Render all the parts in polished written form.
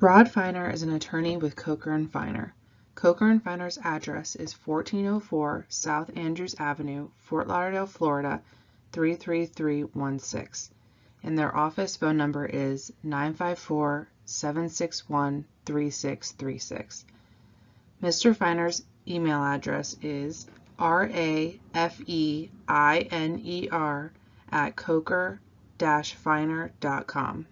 Rod Finer is an attorney with Coker & Finer. Coker & Finer's address is 1404 South Andrews Avenue, Fort Lauderdale, Florida 33316, and their office phone number is 954-761-3636. Mr. Finer's email address is rafeiner@coker-finer.com.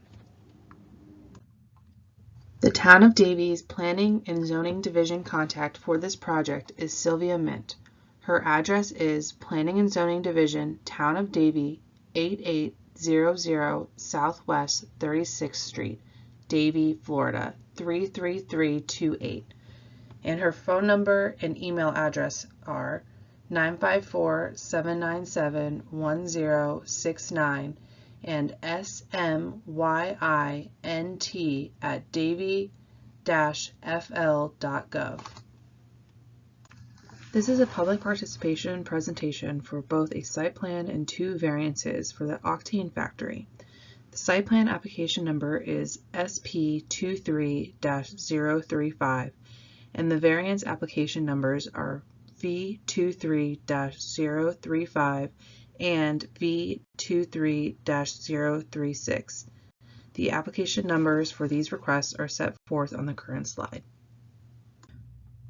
The Town of Davie's Planning and Zoning Division contact for this project is Sylvia Mint. Her address is Planning and Zoning Division, Town of Davie, 8800 Southwest 36th Street, Davie, Florida 33328. And her phone number and email address are 954-797-1069 and smyint@davie-fl.gov. This is a public participation presentation for both a site plan and 2 variances for the Octane factory. The site plan application number is SP23-035 and the variance application numbers are V23-035 and V23-036. The application numbers for these requests are set forth on the current slide.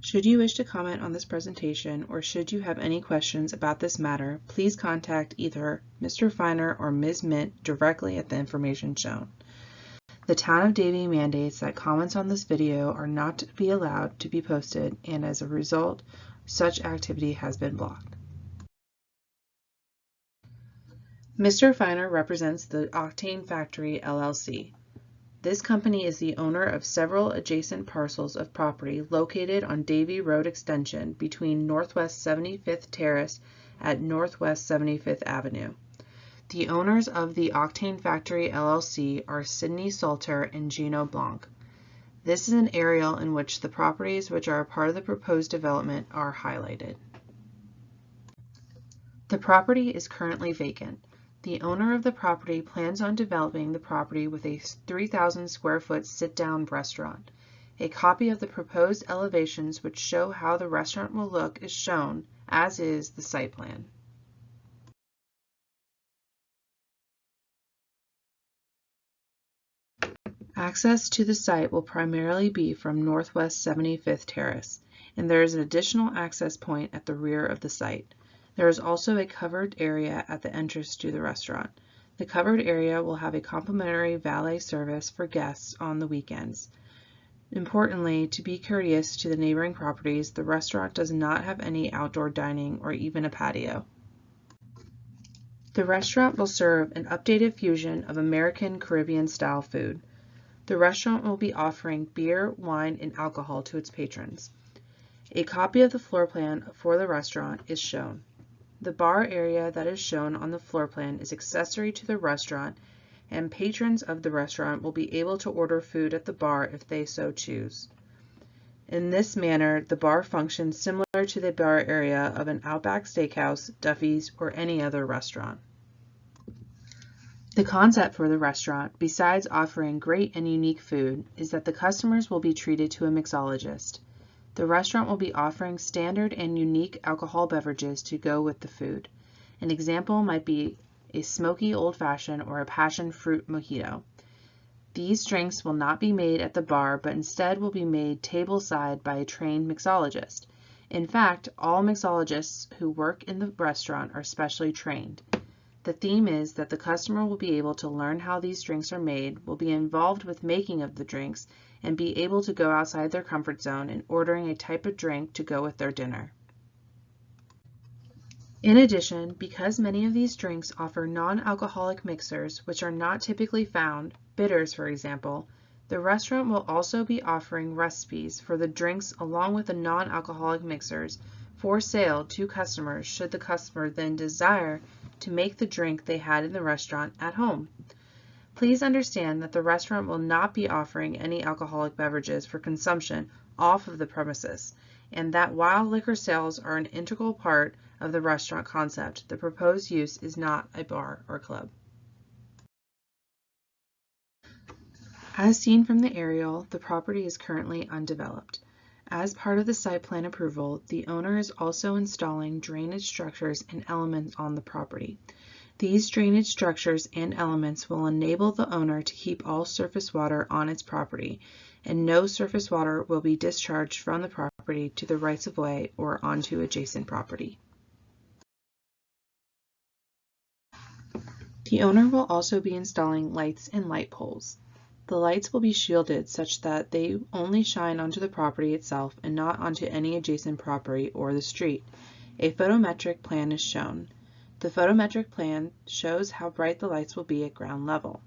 Should you wish to comment on this presentation or should you have any questions about this matter, please contact either Mr. Finer or Ms. Mint directly at the information shown. The Town of Davie mandates that comments on this video are not to be allowed to be posted, and as a result, such activity has been blocked. Mr. Finer represents the Octane Factory, LLC. This company is the owner of several adjacent parcels of property located on Davie Road Extension between Northwest 75th Terrace at Northwest 75th Avenue. The owners of the Octane Factory, LLC are Sydney Salter and Gino Blanc. This is an aerial in which the properties which are a part of the proposed development are highlighted. The property is currently vacant. The owner of the property plans on developing the property with a 3,000 square foot sit-down restaurant. A copy of the proposed elevations which show how the restaurant will look is shown, as is the site plan. Access to the site will primarily be from Northwest 75th Terrace, and there is an additional access point at the rear of the site. There is also a covered area at the entrance to the restaurant. The covered area will have a complimentary valet service for guests on the weekends. Importantly, to be courteous to the neighboring properties, the restaurant does not have any outdoor dining or even a patio. The restaurant will serve an updated fusion of American Caribbean style food. The restaurant will be offering beer, wine, and alcohol to its patrons. A copy of the floor plan for the restaurant is shown. The bar area that is shown on the floor plan is accessory to the restaurant, and patrons of the restaurant will be able to order food at the bar if they so choose. In this manner, the bar functions similar to the bar area of an Outback Steakhouse, Duffy's, or any other restaurant. The concept for the restaurant, besides offering great and unique food, is that the customers will be treated to a mixologist. The restaurant will be offering standard and unique alcohol beverages to go with the food. An example might be a smoky old-fashioned or a passion fruit mojito. These drinks will not be made at the bar, but instead will be made tableside by a trained mixologist. In fact, all mixologists who work in the restaurant are specially trained. The theme is that the customer will be able to learn how these drinks are made, will be involved with making of the drinks, and be able to go outside their comfort zone in ordering a type of drink to go with their dinner. In addition, because many of these drinks offer non-alcoholic mixers, which are not typically found, bitters for example, the restaurant will also be offering recipes for the drinks along with the non-alcoholic mixers for sale to customers should the customer then desire to make the drink they had in the restaurant at home. Please understand that the restaurant will not be offering any alcoholic beverages for consumption off of the premises, and that while liquor sales are an integral part of the restaurant concept, the proposed use is not a bar or club. As seen from the aerial, the property is currently undeveloped. As part of the site plan approval, the owner is also installing drainage structures and elements on the property. These drainage structures and elements will enable the owner to keep all surface water on its property, and no surface water will be discharged from the property to the rights-of-way or onto adjacent property. The owner will also be installing lights and light poles. The lights will be shielded such that they only shine onto the property itself and not onto any adjacent property or the street. A photometric plan is shown. The photometric plan shows how bright the lights will be at ground level.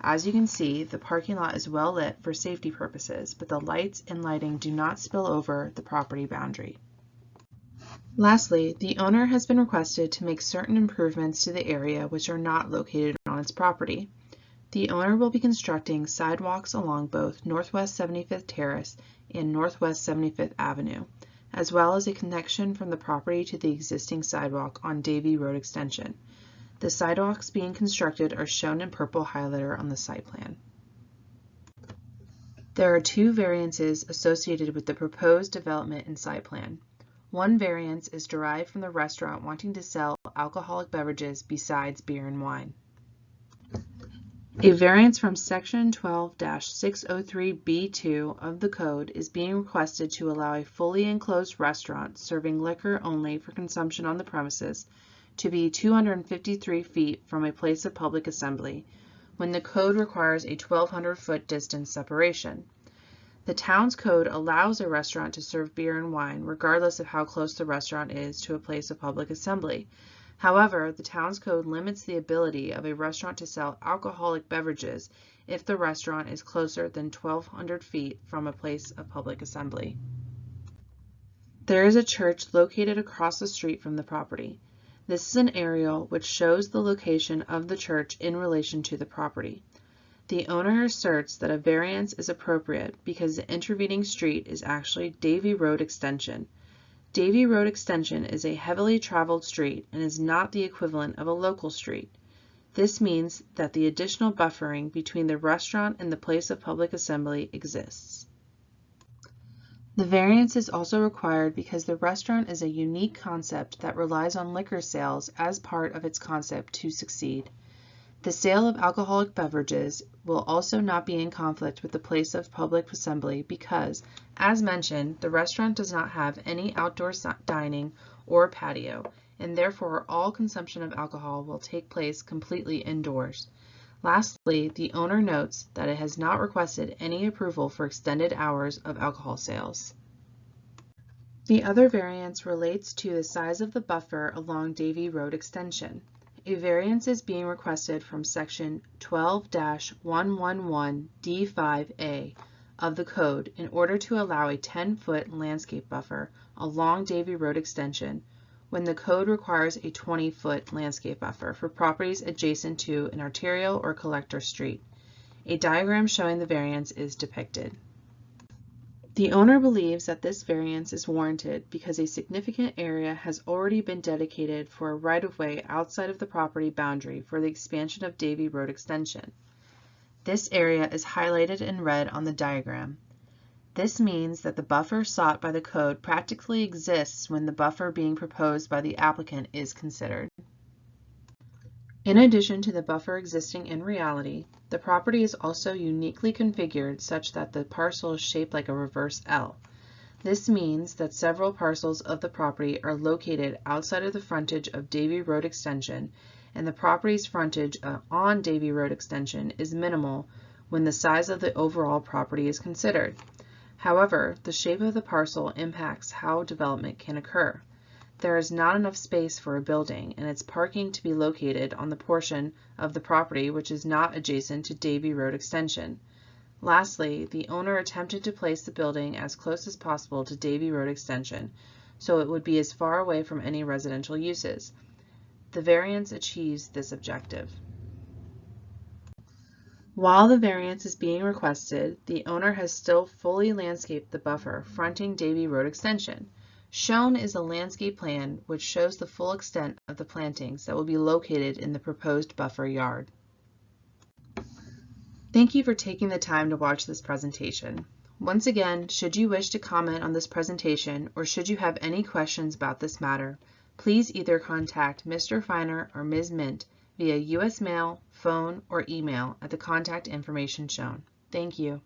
As you can see, the parking lot is well lit for safety purposes, but the lights and lighting do not spill over the property boundary. Lastly, the owner has been requested to make certain improvements to the area which are not located on its property. The owner will be constructing sidewalks along both Northwest 75th Terrace and Northwest 75th Avenue, as well as a connection from the property to the existing sidewalk on Davie Road Extension. The sidewalks being constructed are shown in purple highlighter on the site plan. There are two variances associated with the proposed development and site plan. One variance is derived from the restaurant wanting to sell alcoholic beverages besides beer and wine. A variance from Section 12-603B2 of the Code is being requested to allow a fully enclosed restaurant serving liquor only for consumption on the premises to be 253 feet from a place of public assembly, when the Code requires a 1,200-foot distance separation. The town's code allows a restaurant to serve beer and wine regardless of how close the restaurant is to a place of public assembly. However, the town's code limits the ability of a restaurant to sell alcoholic beverages if the restaurant is closer than 1,200 feet from a place of public assembly. There is a church located across the street from the property. This is an aerial which shows the location of the church in relation to the property. The owner asserts that a variance is appropriate because the intervening street is actually Davie Road Extension. Davie Road Extension is a heavily traveled street and is not the equivalent of a local street. This means that the additional buffering between the restaurant and the place of public assembly exists. The variance is also required because the restaurant is a unique concept that relies on liquor sales as part of its concept to succeed. The sale of alcoholic beverages will also not be in conflict with the place of public assembly because, as mentioned, the restaurant does not have any outdoor dining or patio, and therefore all consumption of alcohol will take place completely indoors. Lastly, the owner notes that it has not requested any approval for extended hours of alcohol sales. The other variance relates to the size of the buffer along Davie Road Extension. A variance is being requested from Section 12-111D5A of the Code in order to allow a 10-foot landscape buffer along Davie Road Extension when the Code requires a 20-foot landscape buffer for properties adjacent to an arterial or collector street. A diagram showing the variance is depicted. The owner believes that this variance is warranted because a significant area has already been dedicated for a right-of-way outside of the property boundary for the expansion of Davie Road Extension. This area is highlighted in red on the diagram. This means that the buffer sought by the Code practically exists when the buffer being proposed by the applicant is considered. In addition to the buffer existing in reality, the property is also uniquely configured such that the parcel is shaped like a reverse L. This means that several parcels of the property are located outside of the frontage of Davie Road Extension, and the property's frontage on Davie Road Extension is minimal when the size of the overall property is considered. However, the shape of the parcel impacts how development can occur. There is not enough space for a building, and its parking to be located on the portion of the property which is not adjacent to Davie Road Extension. Lastly, the owner attempted to place the building as close as possible to Davie Road Extension, so it would be as far away from any residential uses. The variance achieves this objective. While the variance is being requested, the owner has still fully landscaped the buffer fronting Davie Road Extension. Shown is a landscape plan which shows the full extent of the plantings that will be located in the proposed buffer yard. Thank you for taking the time to watch this presentation. Once again, should you wish to comment on this presentation or should you have any questions about this matter, please either contact Mr. Feiner or Ms. Mint via U.S. mail, phone, or email at the contact information shown. Thank you.